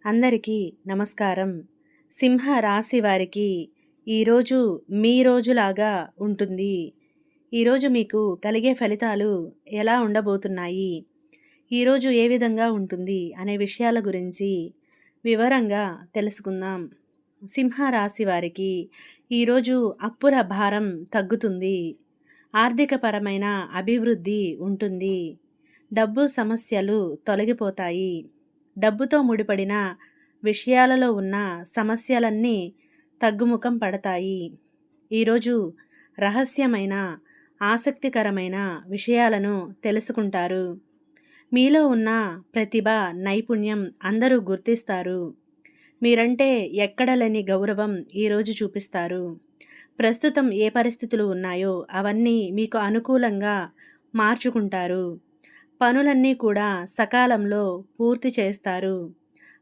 అందరికీ నమస్కారం. సింహ రాశి వారికి ఈరోజు మీ రోజులాగా ఉంటుంది. ఈరోజు మీకు కలిగే ఫలితాలు ఎలా ఉండబోతున్నాయి? ఈరోజు ఏ విధంగా ఉంటుంది అనే విషయాల గురించి వివరంగా తెలుసుకుందాం. సింహ రాశి వారికి ఈరోజు అప్పుల భారం తగ్గుతుంది. ఆర్థికపరమైన అభివృద్ధి ఉంటుంది. డబ్బు సమస్యలు తొలగిపోతాయి. డబ్బుతో ముడిపడిన విషయాలలో ఉన్న సమస్యలన్నీ తగ్గుముఖం పడతాయి. ఈరోజు రహస్యమైన ఆసక్తికరమైన విషయాలను తెలుసుకుంటారు. మీలో ఉన్న ప్రతిభ, నైపుణ్యం అందరూ గుర్తిస్తారు. మీరంటే ఎక్కడలేని గౌరవం ఈరోజు చూపిస్తారు. ప్రస్తుతం ఏ పరిస్థితులు ఉన్నాయో అవన్నీ మీకు అనుకూలంగా మార్చుకుంటారు. పనులన్నీ కూడా సకాలంలో పూర్తి చేస్తారు.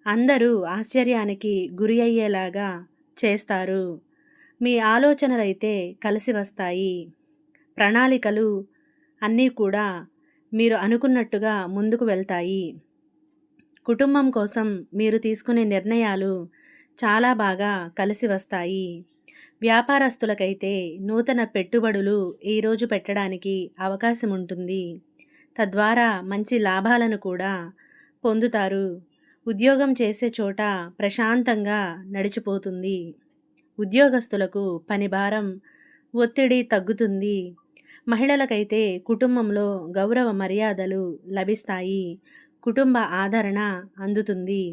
అందరూ ఆశ్చర్యానికి గురి అయ్యేలాగా చేస్తారు. మీ ఆలోచనలైతే కలిసి వస్తాయి. ప్రణాళికలు అన్నీ కూడా మీరు అనుకున్నట్టుగా ముందుకు వెళ్తాయి. కుటుంబం కోసం మీరు తీసుకునే నిర్ణయాలు చాలా బాగా కలిసి వస్తాయి. వ్యాపారస్తులకైతే నూతన పెట్టుబడులు ఈరోజు పెట్టడానికి అవకాశం ఉంటుంది. తద్వారా మంచి లాభాలను కూడా పొందుతారు. ఉద్యోగం చేసే చోట ప్రశాంతంగా నడిచిపోతుంది. ఉద్యోగస్తులకు పని భారం, ఒత్తిడి తగ్గుతుంది. మహిళలకైతే కుటుంబంలో గౌరవ మర్యాదలు లభిస్తాయి. కుటుంబ ఆదరణ అందుతుంది.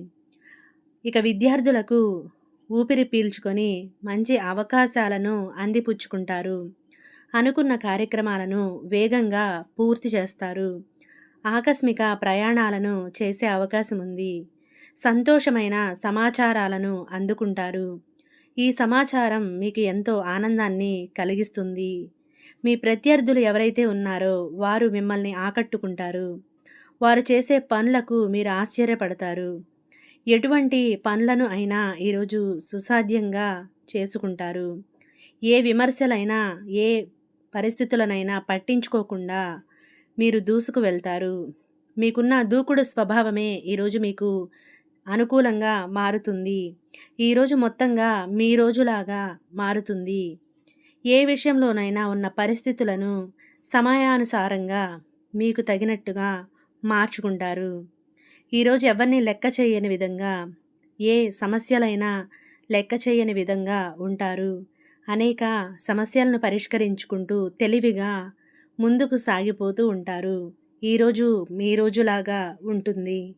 ఇక విద్యార్థులకు ఊపిరి పీల్చుకొని మంచి అవకాశాలను అందిపుచ్చుకుంటారు. అనుకున్న కార్యక్రమాలను వేగంగా పూర్తి చేస్తారు. ఆకస్మిక ప్రయాణాలను చేసే అవకాశం ఉంది. సంతోషమైన సమాచారాలను అందుకుంటారు. ఈ సమాచారం మీకు ఎంతో ఆనందాన్ని కలిగిస్తుంది. మీ ప్రత్యర్థులు ఎవరైతే ఉన్నారో వారు మిమ్మల్ని ఆకట్టుకుంటారు. వారు చేసే పనులకు మీరు ఆశ్చర్యపడతారు. ఎటువంటి పనులను అయినా ఈరోజు సుసాధ్యంగా చేసుకుంటారు. ఏ విమర్శలైనా, ఏ పరిస్థితులనైనా పట్టించుకోకుండా మీరు దూసుకు వెళ్తారు. మీకున్న దూకుడు స్వభావమే ఈరోజు మీకు అనుకూలంగా మారుతుంది. ఈరోజు మొత్తంగా మీ రోజులాగా మారుతుంది. ఏ విషయంలోనైనా ఉన్న పరిస్థితులను సమయానుసారంగా మీకు తగినట్టుగా మార్చుకుంటారు. ఈరోజు ఎవరిని లెక్క చేయని విధంగా, ఏ సమస్యలైనా లెక్క చేయని విధంగా ఉంటారు. అనేక సమస్యలను పరిష్కరించుకుంటూ తెలివిగా ముందుకు సాగిపోతూ ఉంటారు. ఈరోజు మీ రోజులాగా ఉంటుంది.